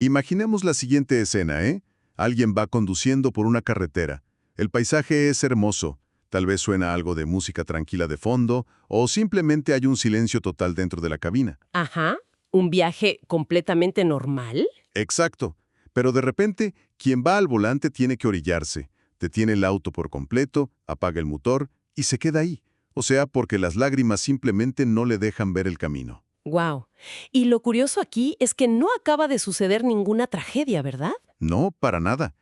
Imaginemos la siguiente escena, ¿eh? Alguien va conduciendo por una carretera. El paisaje es hermoso. Tal vez suena algo de música tranquila de fondo, o simplemente hay un silencio total dentro de la cabina. Ajá. ¿Un viaje completamente normal? Exacto. Pero de repente, quien va al volante tiene que orillarse. Detiene el auto por completo, apaga el motor y se queda ahí. O sea, porque las lágrimas simplemente no le dejan ver el camino. Wow. Y lo curioso aquí es que no acaba de suceder ninguna tragedia, ¿verdad? No, para nada.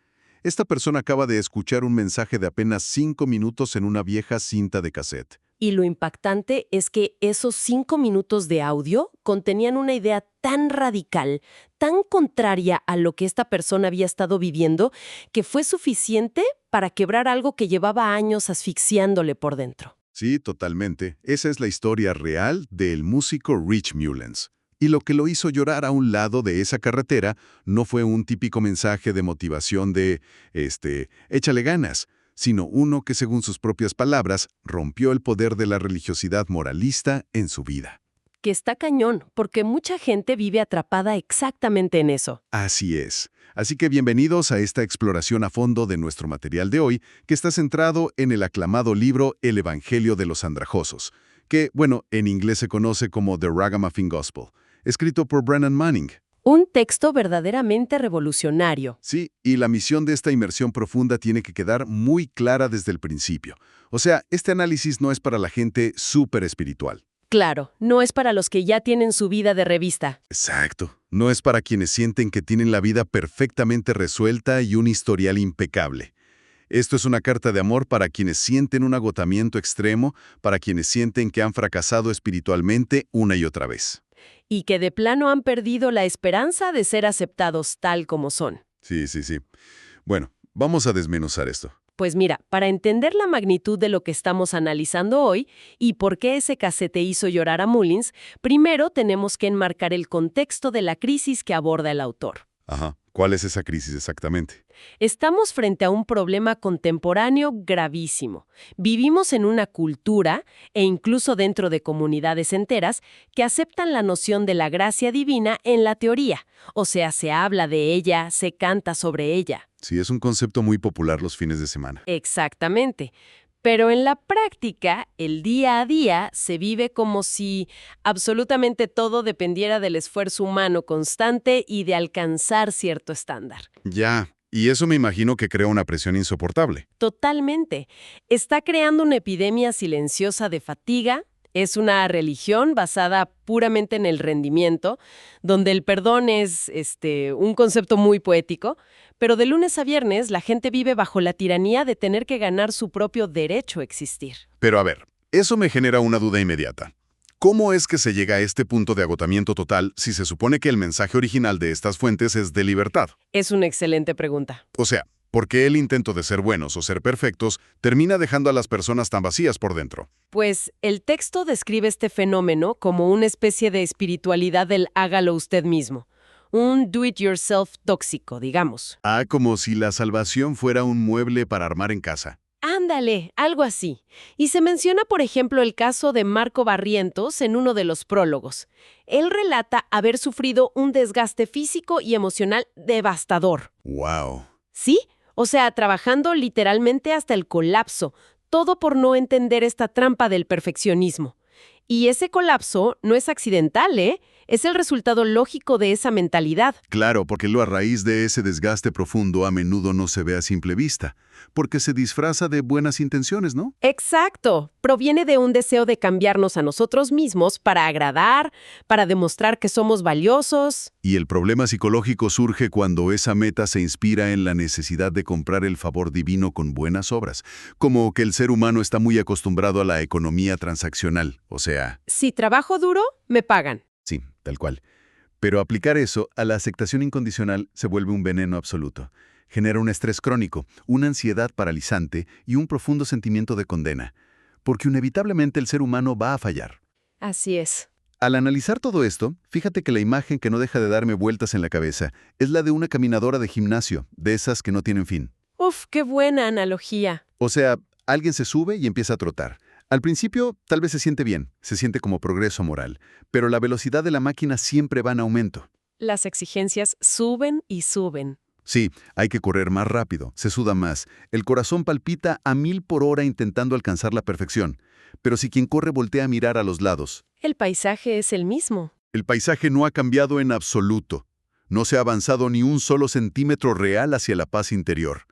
Esta persona acaba de escuchar un mensaje de apenas 5 minutos en una vieja cinta de cassette. Y lo impactante es que esos 5 minutos de audio contenían una idea tan radical, tan contraria a lo que esta persona había estado viviendo, que fue suficiente para quebrar algo que llevaba años asfixiándole por dentro. Sí, totalmente. Esa es la historia real del músico Rich Mullins. Y lo que lo hizo llorar a un lado de esa carretera no fue un típico mensaje de motivación de, échale ganas, sino uno que, según sus propias palabras, rompió el poder de la religiosidad moralista en su vida. Que está cañón, porque mucha gente vive atrapada exactamente en eso. Así es. Así que bienvenidos a esta exploración a fondo de nuestro material de hoy, que está centrado en el aclamado libro El Evangelio de los Andrajosos, que, bueno, en inglés se conoce como The Ragamuffin Gospel, escrito por Brennan Manning. Un texto verdaderamente revolucionario. Sí, y la misión de esta inmersión profunda tiene que quedar muy clara desde el principio. O sea, este análisis no es para la gente súper espiritual. Claro, no es para los que ya tienen su vida de revista. Exacto. No es para quienes sienten que tienen la vida perfectamente resuelta y un historial impecable. Esto es una carta de amor para quienes sienten un agotamiento extremo, para quienes sienten que han fracasado espiritualmente una y otra vez. Y que de plano han perdido la esperanza de ser aceptados tal como son. Sí, sí, sí. Bueno, vamos a desmenuzar esto. Pues mira, para entender la magnitud de lo que estamos analizando hoy y por qué ese casete hizo llorar a Mullins, primero tenemos que enmarcar el contexto de la crisis que aborda el autor. Ajá. ¿Cuál es esa crisis exactamente? Estamos frente a un problema contemporáneo gravísimo. Vivimos en una cultura, e incluso dentro de comunidades enteras, que aceptan la noción de la gracia divina en la teoría. O sea, se habla de ella, se canta sobre ella. Sí, es un concepto muy popular los fines de semana. Exactamente. Pero en la práctica, el día a día se vive como si absolutamente todo dependiera del esfuerzo humano constante y de alcanzar cierto estándar. Ya, y eso me imagino que crea una presión insoportable. Totalmente. Está creando una epidemia silenciosa de fatiga. Es una religión basada puramente en el rendimiento, donde el perdón es un concepto muy poético, pero de lunes a viernes la gente vive bajo la tiranía de tener que ganar su propio derecho a existir. Pero a ver, eso me genera una duda inmediata. ¿Cómo es que se llega a este punto de agotamiento total si se supone que el mensaje original de estas fuentes es de libertad? Es una excelente pregunta. O sea, ¿por qué el intento de ser buenos o ser perfectos termina dejando a las personas tan vacías por dentro? Pues el texto describe este fenómeno como una especie de espiritualidad del hágalo usted mismo. Un do-it-yourself tóxico, digamos. Ah, como si la salvación fuera un mueble para armar en casa. Ándale, algo así. Y se menciona, por ejemplo, el caso de Marco Barrientos en uno de los prólogos. Él relata haber sufrido un desgaste físico y emocional devastador. ¡Wow! ¿Sí? O sea, trabajando literalmente hasta el colapso, todo por no entender esta trampa del perfeccionismo. Y ese colapso no es accidental, ¿eh? Es el resultado lógico de esa mentalidad. Claro, porque lo a raíz de ese desgaste profundo a menudo no se ve a simple vista, porque se disfraza de buenas intenciones, ¿no? Exacto. Proviene de un deseo de cambiarnos a nosotros mismos para agradar, para demostrar que somos valiosos. Y el problema psicológico surge cuando esa meta se inspira en la necesidad de comprar el favor divino con buenas obras, como que el ser humano está muy acostumbrado a la economía transaccional, o sea... Si trabajo duro, me pagan. Sí, tal cual. Pero aplicar eso a la aceptación incondicional se vuelve un veneno absoluto. Genera un estrés crónico, una ansiedad paralizante y un profundo sentimiento de condena, porque inevitablemente el ser humano va a fallar. Así es. Al analizar todo esto, fíjate que la imagen que no deja de darme vueltas en la cabeza es la de una caminadora de gimnasio, de esas que no tienen fin. Uf, qué buena analogía. O sea, alguien se sube y empieza a trotar. Al principio, tal vez se siente bien, se siente como progreso moral, pero la velocidad de la máquina siempre va en aumento. Las exigencias suben y suben. Sí, hay que correr más rápido, se suda más, el corazón palpita a 1000 por hora intentando alcanzar la perfección. Pero si quien corre voltea a mirar a los lados, El paisaje es el mismo. el paisaje no ha cambiado en absoluto. No se ha avanzado ni un solo centímetro real hacia la paz interior.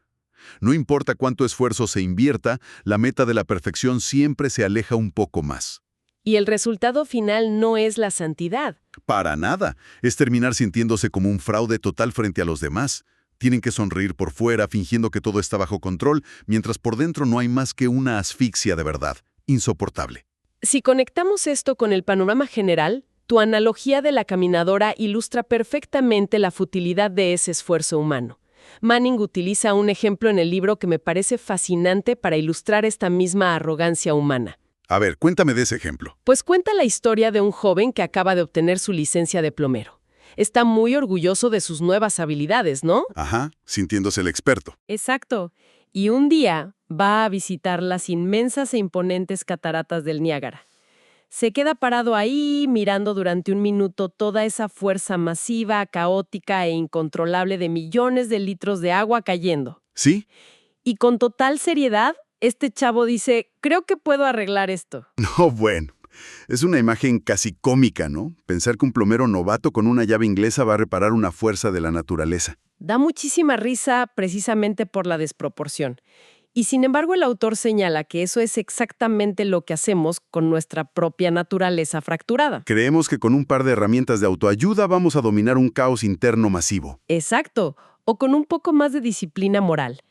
No importa cuánto esfuerzo se invierta, la meta de la perfección siempre se aleja un poco más. Y el resultado final no es la santidad. Para nada. Es terminar sintiéndose como un fraude total frente a los demás. Tienen que sonreír por fuera, fingiendo que todo está bajo control, mientras por dentro no hay más que una asfixia de verdad. Insoportable. Si conectamos esto con el panorama general, tu analogía de la caminadora ilustra perfectamente la futilidad de ese esfuerzo humano. Manning utiliza un ejemplo en el libro que me parece fascinante para ilustrar esta misma arrogancia humana. A ver, cuéntame de ese ejemplo. Pues cuenta la historia de un joven que acaba de obtener su licencia de plomero. Está muy orgulloso de sus nuevas habilidades, ¿no? Ajá, sintiéndose el experto. Exacto. Y un día va a visitar las inmensas e imponentes cataratas del Niágara. Se queda parado ahí mirando durante un minuto toda esa fuerza masiva, caótica e incontrolable de millones de litros de agua cayendo. ¿Sí? Y con total seriedad, este chavo dice, creo que puedo arreglar esto. No, bueno. Es una imagen casi cómica, ¿no? Pensar que un plomero novato con una llave inglesa va a reparar una fuerza de la naturaleza. Da muchísima risa precisamente por la desproporción. Y sin embargo, el autor señala que eso es exactamente lo que hacemos con nuestra propia naturaleza fracturada. Creemos que con un par de herramientas de autoayuda vamos a dominar un caos interno masivo. Exacto, o con un poco más de disciplina moral.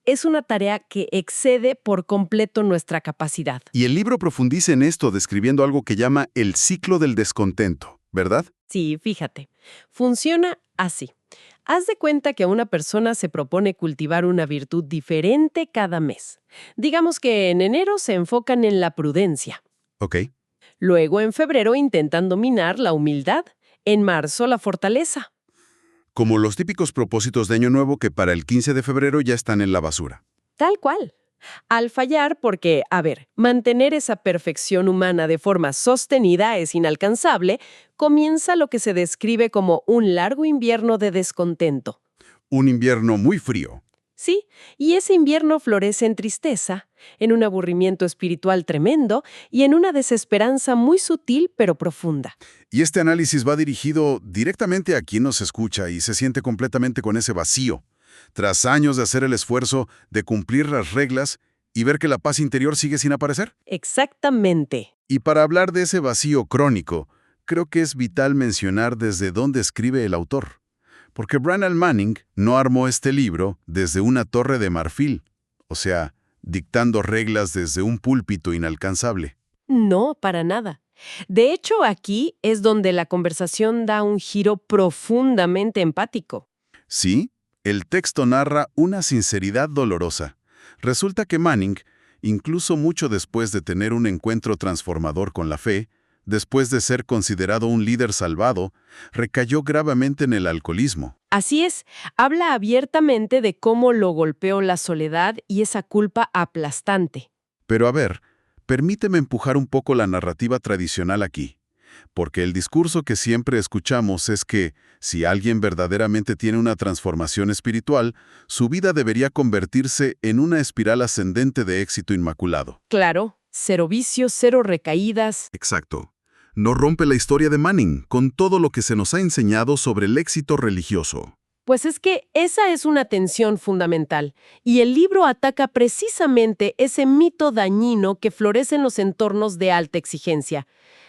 Es una tarea que excede por completo nuestra capacidad. Y el libro profundiza en esto describiendo algo que llama el ciclo del descontento, ¿verdad? Sí, fíjate. Funciona así. Haz de cuenta que una persona se propone cultivar una virtud diferente cada mes. Digamos que en enero se enfocan en la prudencia. Ok. Luego en febrero intentan dominar la humildad. En marzo la fortaleza. Como los típicos propósitos de Año Nuevo que para el 15 de febrero ya están en la basura. Tal cual. Al fallar porque, mantener esa perfección humana de forma sostenida es inalcanzable, comienza lo que se describe como un largo invierno de descontento. Un invierno muy frío. Sí, y ese invierno florece en tristeza, en un aburrimiento espiritual tremendo y en una desesperanza muy sutil pero profunda. Y este análisis va dirigido directamente a quien nos escucha y se siente completamente con ese vacío. Tras años de hacer el esfuerzo de cumplir las reglas y ver que la paz interior sigue sin aparecer. Exactamente. Y para hablar de ese vacío crónico, creo que es vital mencionar desde dónde escribe el autor. Porque Brennan Manning no armó este libro desde una torre de marfil, o sea, dictando reglas desde un púlpito inalcanzable. No, para nada. De hecho, aquí es donde la conversación da un giro profundamente empático. Sí, el texto narra una sinceridad dolorosa. Resulta que Manning, incluso mucho después de tener un encuentro transformador con la fe, después de ser considerado un líder salvado, recayó gravemente en el alcoholismo. Así es, habla abiertamente de cómo lo golpeó la soledad y esa culpa aplastante. Pero a ver, permíteme empujar un poco la narrativa tradicional aquí, porque el discurso que siempre escuchamos es que, si alguien verdaderamente tiene una transformación espiritual, su vida debería convertirse en una espiral ascendente de éxito inmaculado. Claro, cero vicios, cero recaídas. Exacto. No rompe la historia de Manning con todo lo que se nos ha enseñado sobre el éxito religioso. Pues es que esa es una tensión fundamental, y el libro ataca precisamente ese mito dañino que florece en los entornos de alta exigencia.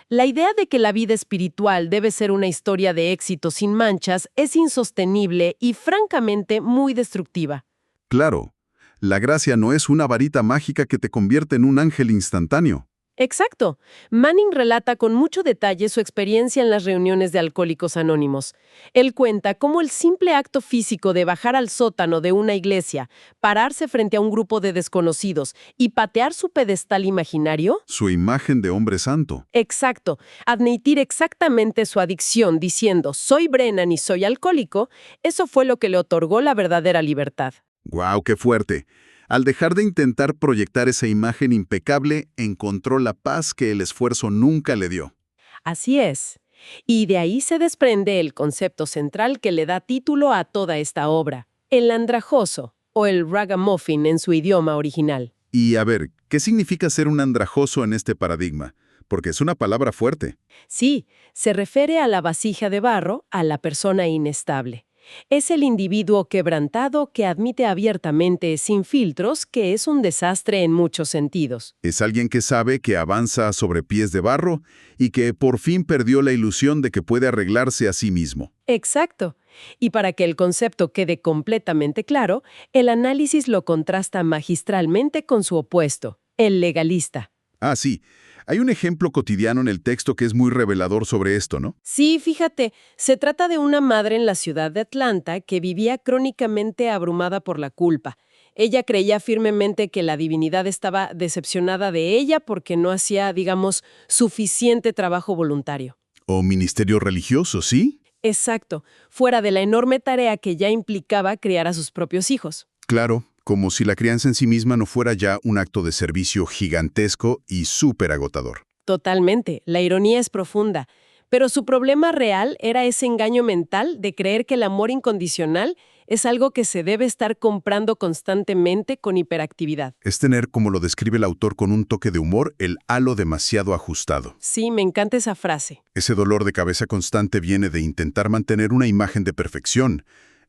La idea de que la vida espiritual debe ser una historia de éxito sin manchas es insostenible y francamente muy destructiva. Claro, la gracia no es una varita mágica que te convierte en un ángel instantáneo. Exacto. Manning relata con mucho detalle su experiencia en las reuniones de Alcohólicos Anónimos. Él cuenta cómo el simple acto físico de bajar al sótano de una iglesia, pararse frente a un grupo de desconocidos y patear su pedestal imaginario. Su imagen de hombre santo. Exacto. Admitir exactamente su adicción diciendo «soy Brennan y soy alcohólico», eso fue lo que le otorgó la verdadera libertad. ¡Guau, qué fuerte! Al dejar de intentar proyectar esa imagen impecable, encontró la paz que el esfuerzo nunca le dio. Así es. Y de ahí se desprende el concepto central que le da título a toda esta obra, el andrajoso, o el ragamuffin en su idioma original. Y a ver, ¿qué significa ser un andrajoso en este paradigma? Porque es una palabra fuerte. Sí, se refiere a la vasija de barro, a la persona inestable. Es el individuo quebrantado que admite abiertamente, sin filtros, que es un desastre en muchos sentidos. Es alguien que sabe que avanza sobre pies de barro y que por fin perdió la ilusión de que puede arreglarse a sí mismo. Exacto. Y para que el concepto quede completamente claro, el análisis lo contrasta magistralmente con su opuesto, el legalista. Ah, sí. Hay un ejemplo cotidiano en el texto que es muy revelador sobre esto, ¿no? Sí, fíjate, se trata de una madre en la ciudad de Atlanta que vivía crónicamente abrumada por la culpa. Ella creía firmemente que la divinidad estaba decepcionada de ella porque no hacía, digamos, suficiente trabajo voluntario. O ministerio religioso, ¿sí? Exacto, fuera de la enorme tarea que ya implicaba criar a sus propios hijos. Claro, como si la crianza en sí misma no fuera ya un acto de servicio gigantesco y súper agotador. Totalmente, la ironía es profunda, pero su problema real era ese engaño mental de creer que el amor incondicional es algo que se debe estar comprando constantemente con hiperactividad. Es tener, como lo describe el autor con un toque de humor, el halo demasiado ajustado. Sí, me encanta esa frase. Ese dolor de cabeza constante viene de intentar mantener una imagen de perfección.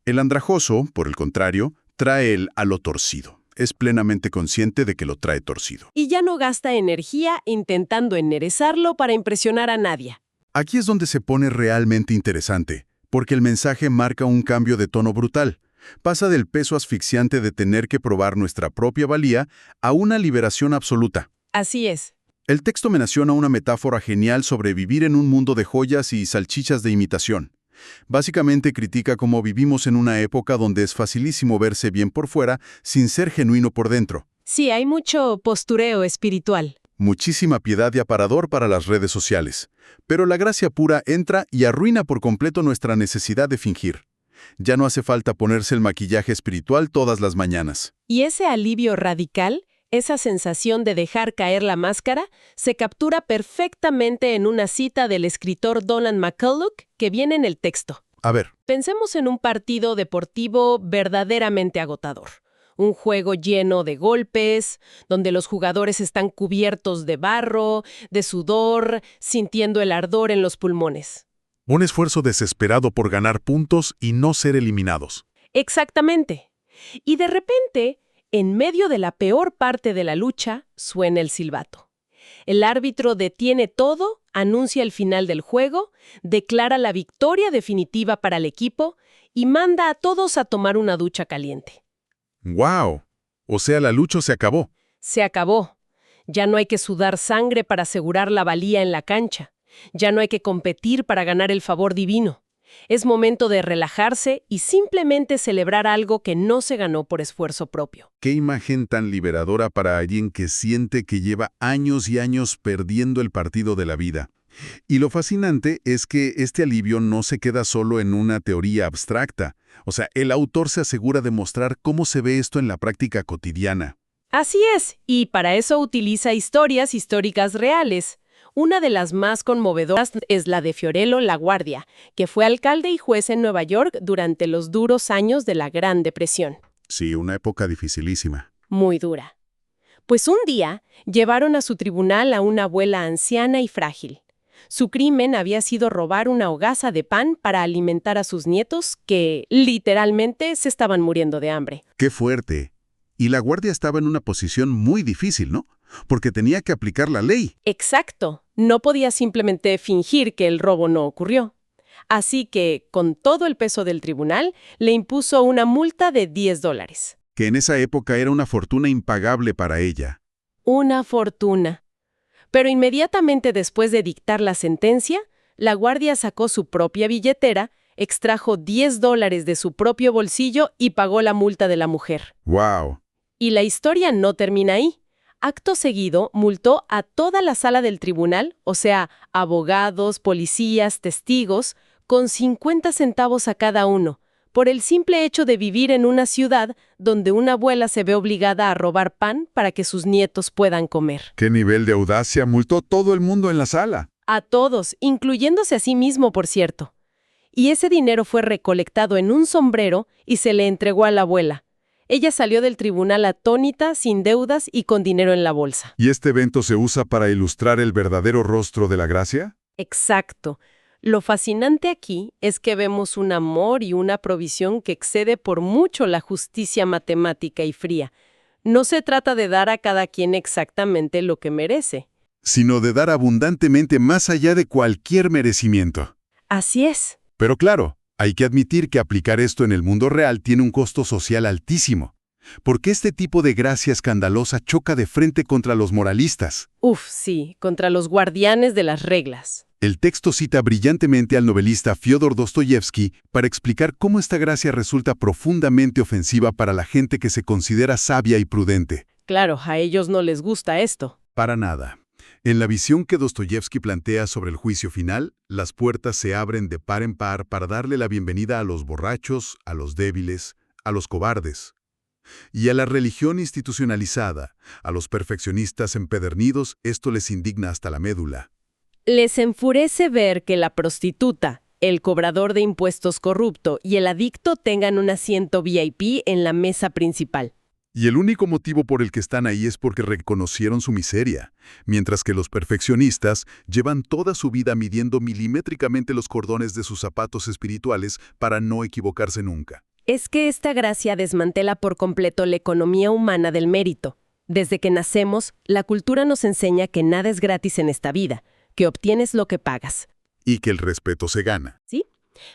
El andrajoso, por el contrario, trae el halo torcido. Es plenamente consciente de que lo trae torcido. Y ya no gasta energía intentando enderezarlo para impresionar a nadie. Aquí es donde se pone realmente interesante, porque el mensaje marca un cambio de tono brutal. Pasa del peso asfixiante de tener que probar nuestra propia valía a una liberación absoluta. Así es. El texto menciona una metáfora genial sobre vivir en un mundo de joyas y salchichas de imitación. Básicamente critica cómo vivimos en una época donde es facilísimo verse bien por fuera sin ser genuino por dentro. Sí, hay mucho postureo espiritual. Muchísima piedad y aparador para las redes sociales. Pero la gracia pura entra y arruina por completo nuestra necesidad de fingir. Ya no hace falta ponerse el maquillaje espiritual todas las mañanas. Y ese alivio radical, esa sensación de dejar caer la máscara, se captura perfectamente en una cita del escritor Donald McCullough que viene en el texto. A ver. Pensemos en un partido deportivo verdaderamente agotador. Un juego lleno de golpes, donde los jugadores están cubiertos de barro, de sudor, sintiendo el ardor en los pulmones. Un esfuerzo desesperado por ganar puntos y no ser eliminados. Exactamente. Y de repente, en medio de la peor parte de la lucha, suena el silbato. El árbitro detiene todo, anuncia el final del juego, declara la victoria definitiva para el equipo y manda a todos a tomar una ducha caliente. ¡Wow! O sea, la lucha se acabó. Se acabó. Ya no hay que sudar sangre para asegurar la valía en la cancha. Ya no hay que competir para ganar el favor divino. Es momento de relajarse y simplemente celebrar algo que no se ganó por esfuerzo propio. Qué imagen tan liberadora para alguien que siente que lleva años y años perdiendo el partido de la vida. Y lo fascinante es que este alivio no se queda solo en una teoría abstracta. O sea, el autor se asegura de mostrar cómo se ve esto en la práctica cotidiana. Así es, y para eso utiliza historias históricas reales. Una de las más conmovedoras es la de Fiorello LaGuardia, que fue alcalde y juez en Nueva York durante los duros años de la Gran Depresión. Sí, una época dificilísima. Muy dura. Pues un día llevaron a su tribunal a una abuela anciana y frágil. Su crimen había sido robar una hogaza de pan para alimentar a sus nietos que, literalmente, se estaban muriendo de hambre. ¡Qué fuerte! Y la guardia estaba en una posición muy difícil, ¿no? Porque tenía que aplicar la ley. Exacto. No podía simplemente fingir que el robo no ocurrió. Así que, con todo el peso del tribunal, le impuso una multa de $10. Que en esa época era una fortuna impagable para ella. Una fortuna. Pero inmediatamente después de dictar la sentencia, la guardia sacó su propia billetera, extrajo $10 de su propio bolsillo y pagó la multa de la mujer. ¡Wow! Y la historia no termina ahí. Acto seguido, multó a toda la sala del tribunal, o sea, abogados, policías, testigos, con 50 centavos a cada uno, por el simple hecho de vivir en una ciudad donde una abuela se ve obligada a robar pan para que sus nietos puedan comer. ¡Qué nivel de audacia! Multó todo el mundo en la sala. A todos, incluyéndose a sí mismo, por cierto. Y ese dinero fue recolectado en un sombrero y se le entregó a la abuela. Ella salió del tribunal atónita, sin deudas y con dinero en la bolsa. ¿Y este evento se usa para ilustrar el verdadero rostro de la gracia? Exacto. Lo fascinante aquí es que vemos un amor y una provisión que excede por mucho la justicia matemática y fría. No se trata de dar a cada quien exactamente lo que merece. Sino de dar abundantemente más allá de cualquier merecimiento. Así es. Pero claro, hay que admitir que aplicar esto en el mundo real tiene un costo social altísimo, porque este tipo de gracia escandalosa choca de frente contra los moralistas. Sí, contra los guardianes de las reglas. El texto cita brillantemente al novelista Fyodor Dostoyevsky para explicar cómo esta gracia resulta profundamente ofensiva para la gente que se considera sabia y prudente. Claro, a ellos no les gusta esto. Para nada. En la visión que Dostoyevsky plantea sobre el juicio final, las puertas se abren de par en par para darle la bienvenida a los borrachos, a los débiles, a los cobardes. Y a la religión institucionalizada, a los perfeccionistas empedernidos, esto les indigna hasta la médula. Les enfurece ver que la prostituta, el cobrador de impuestos corrupto y el adicto tengan un asiento VIP en la mesa principal. Y el único motivo por el que están ahí es porque reconocieron su miseria, mientras que los perfeccionistas llevan toda su vida midiendo milimétricamente los cordones de sus zapatos espirituales para no equivocarse nunca. Es que esta gracia desmantela por completo la economía humana del mérito. Desde que nacemos, la cultura nos enseña que nada es gratis en esta vida, que obtienes lo que pagas. Y que el respeto se gana. ¿Sí?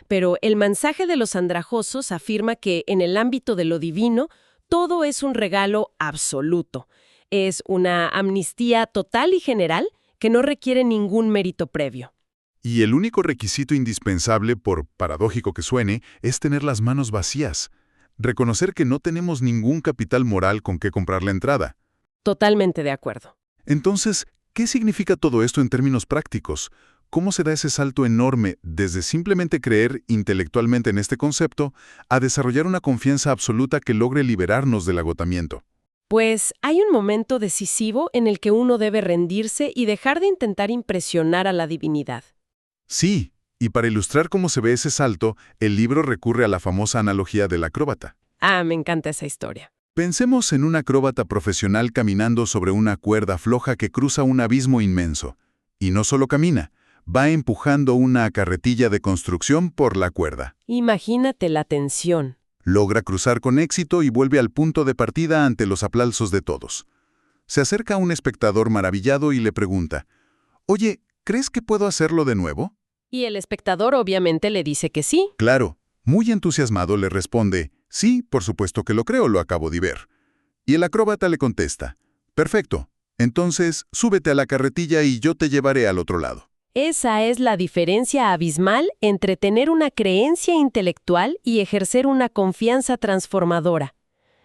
Pero el mensaje de los andrajosos afirma que en el ámbito de lo divino, todo es un regalo absoluto. Es una amnistía total y general que no requiere ningún mérito previo. Y el único requisito indispensable, por paradójico que suene, es tener las manos vacías. Reconocer que no tenemos ningún capital moral con que comprar la entrada. Totalmente de acuerdo. Entonces, ¿qué significa todo esto en términos prácticos? ¿Cómo se da ese salto enorme desde simplemente creer intelectualmente en este concepto a desarrollar una confianza absoluta que logre liberarnos del agotamiento? Pues hay un momento decisivo en el que uno debe rendirse y dejar de intentar impresionar a la divinidad. Sí, y para ilustrar cómo se ve ese salto, el libro recurre a la famosa analogía del acróbata. Me encanta esa historia. Pensemos en un acróbata profesional caminando sobre una cuerda floja que cruza un abismo inmenso. Y no solo camina, va empujando una carretilla de construcción por la cuerda. Imagínate la tensión. Logra cruzar con éxito y vuelve al punto de partida ante los aplausos de todos. Se acerca a un espectador maravillado y le pregunta, «Oye, ¿crees que puedo hacerlo de nuevo?» Y el espectador obviamente le dice que sí. Claro, muy entusiasmado le responde, «Sí, por supuesto que lo creo, lo acabo de ver». Y el acróbata le contesta, «Perfecto, entonces súbete a la carretilla y yo te llevaré al otro lado». Esa es la diferencia abismal entre tener una creencia intelectual y ejercer una confianza transformadora.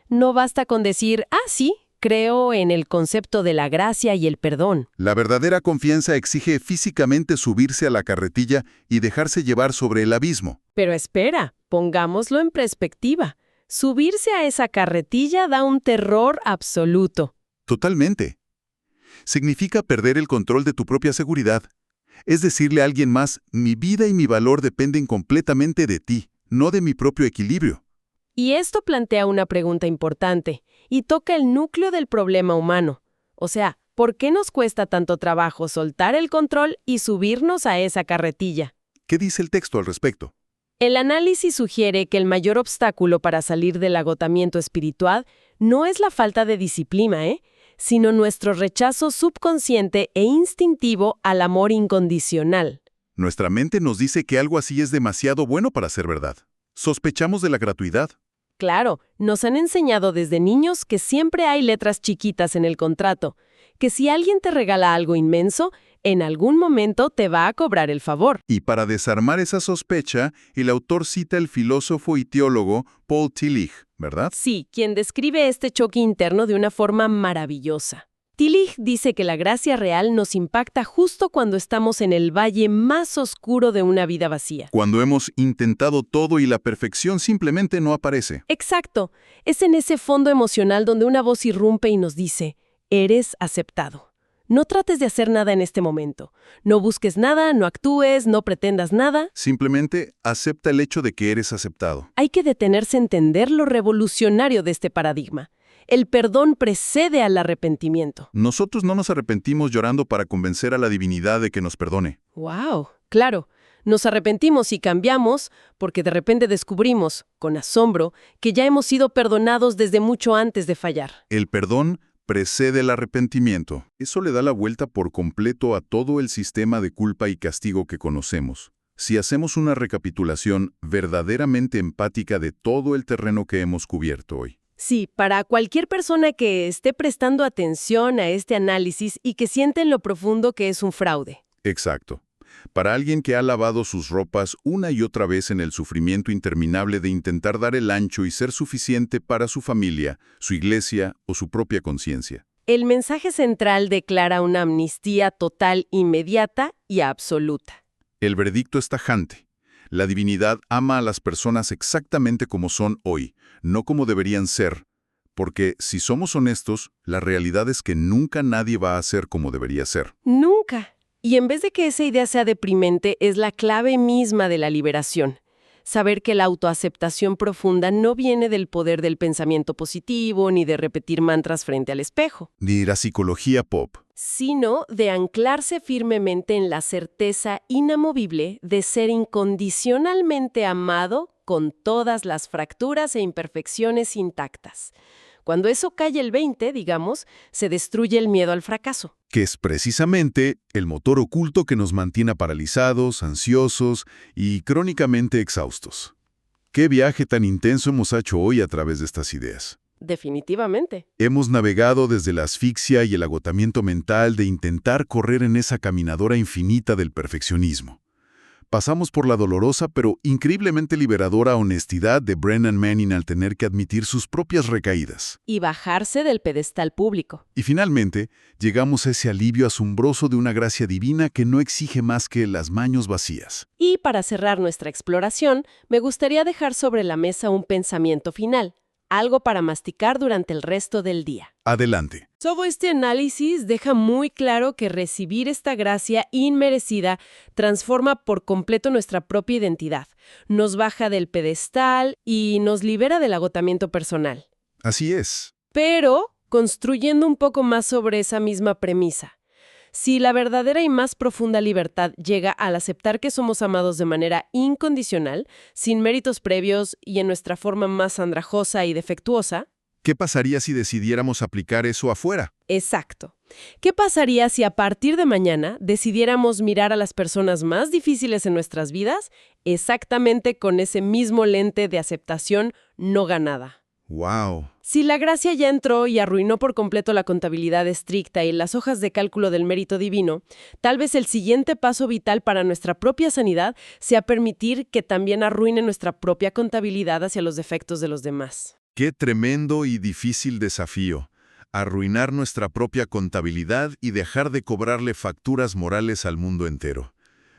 No basta con decir, sí, creo en el concepto de la gracia y el perdón. La verdadera confianza exige físicamente subirse a la carretilla y dejarse llevar sobre el abismo. Pero espera, pongámoslo en perspectiva. Subirse a esa carretilla da un terror absoluto. Totalmente. Significa perder el control de tu propia seguridad. Es decirle a alguien más, mi vida y mi valor dependen completamente de ti, no de mi propio equilibrio. Y esto plantea una pregunta importante, y toca el núcleo del problema humano. O sea, ¿por qué nos cuesta tanto trabajo soltar el control y subirnos a esa carretilla? ¿Qué dice el texto al respecto? El análisis sugiere que el mayor obstáculo para salir del agotamiento espiritual no es la falta de disciplina, sino nuestro rechazo subconsciente e instintivo al amor incondicional. Nuestra mente nos dice que algo así es demasiado bueno para ser verdad. Sospechamos de la gratuidad. Claro, nos han enseñado desde niños que siempre hay letras chiquitas en el contrato, que si alguien te regala algo inmenso, en algún momento te va a cobrar el favor. Y para desarmar esa sospecha, el autor cita al filósofo y teólogo Paul Tillich, ¿verdad? Sí, quien describe este choque interno de una forma maravillosa. Tillich dice que la gracia real nos impacta justo cuando estamos en el valle más oscuro de una vida vacía. Cuando hemos intentado todo y la perfección simplemente no aparece. Exacto. Es en ese fondo emocional donde una voz irrumpe y nos dice, eres aceptado. No trates de hacer nada en este momento. No busques nada, no actúes, no pretendas nada. Simplemente acepta el hecho de que eres aceptado. Hay que detenerse a entender lo revolucionario de este paradigma. El perdón precede al arrepentimiento. Nosotros no nos arrepentimos llorando para convencer a la divinidad de que nos perdone. ¡Wow! Claro, nos arrepentimos y cambiamos porque de repente descubrimos, con asombro, que ya hemos sido perdonados desde mucho antes de fallar. El perdón precede el arrepentimiento. Eso le da la vuelta por completo a todo el sistema de culpa y castigo que conocemos. Si hacemos una recapitulación verdaderamente empática de todo el terreno que hemos cubierto hoy. Sí, para cualquier persona que esté prestando atención a este análisis y que siente en lo profundo que es un fraude. Exacto. Para alguien que ha lavado sus ropas una y otra vez en el sufrimiento interminable de intentar dar el ancho y ser suficiente para su familia, su iglesia o su propia conciencia. El mensaje central declara una amnistía total, inmediata y absoluta. El veredicto es tajante. La divinidad ama a las personas exactamente como son hoy, no como deberían ser. Porque, si somos honestos, la realidad es que nunca nadie va a ser como debería ser. Nunca. Y en vez de que esa idea sea deprimente, es la clave misma de la liberación. Saber que la autoaceptación profunda no viene del poder del pensamiento positivo ni de repetir mantras frente al espejo, Ni la psicología pop. sino de anclarse firmemente en la certeza inamovible de ser incondicionalmente amado con todas las fracturas e imperfecciones intactas. Cuando eso cae el 20, digamos, se destruye el miedo al fracaso. Que es precisamente el motor oculto que nos mantiene paralizados, ansiosos y crónicamente exhaustos. ¿Qué viaje tan intenso hemos hecho hoy a través de estas ideas? Definitivamente. Hemos navegado desde la asfixia y el agotamiento mental de intentar correr en esa caminadora infinita del perfeccionismo. Pasamos por la dolorosa pero increíblemente liberadora honestidad de Brennan Manning al tener que admitir sus propias recaídas. Y bajarse del pedestal público. Y finalmente, llegamos a ese alivio asombroso de una gracia divina que no exige más que las manos vacías. Y para cerrar nuestra exploración, me gustaría dejar sobre la mesa un pensamiento final, algo para masticar durante el resto del día. Adelante. Todo este análisis deja muy claro que recibir esta gracia inmerecida transforma por completo nuestra propia identidad, nos baja del pedestal y nos libera del agotamiento personal. Así es. Pero construyendo un poco más sobre esa misma premisa. Si la verdadera y más profunda libertad llega al aceptar que somos amados de manera incondicional, sin méritos previos y en nuestra forma más andrajosa y defectuosa. ¿Qué pasaría si decidiéramos aplicar eso afuera? Exacto. ¿Qué pasaría si a partir de mañana decidiéramos mirar a las personas más difíciles en nuestras vidas exactamente con ese mismo lente de aceptación no ganada? ¡Wow! Si la gracia ya entró y arruinó por completo la contabilidad estricta y las hojas de cálculo del mérito divino, tal vez el siguiente paso vital para nuestra propia sanidad sea permitir que también arruine nuestra propia contabilidad hacia los defectos de los demás. ¡Qué tremendo y difícil desafío! Arruinar nuestra propia contabilidad y dejar de cobrarle facturas morales al mundo entero.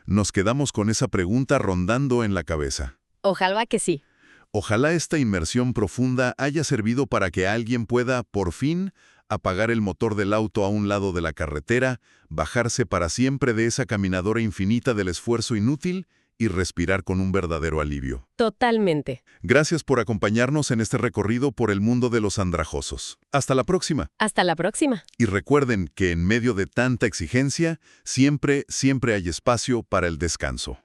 Nos quedamos con esa pregunta rondando en la cabeza. Ojalá que sí. Ojalá esta inmersión profunda haya servido para que alguien pueda, por fin, apagar el motor del auto a un lado de la carretera, bajarse para siempre de esa caminadora infinita del esfuerzo inútil y respirar con un verdadero alivio. Totalmente. Gracias por acompañarnos en este recorrido por el mundo de los andrajosos. Hasta la próxima. Hasta la próxima. Y recuerden que en medio de tanta exigencia, siempre hay espacio para el descanso.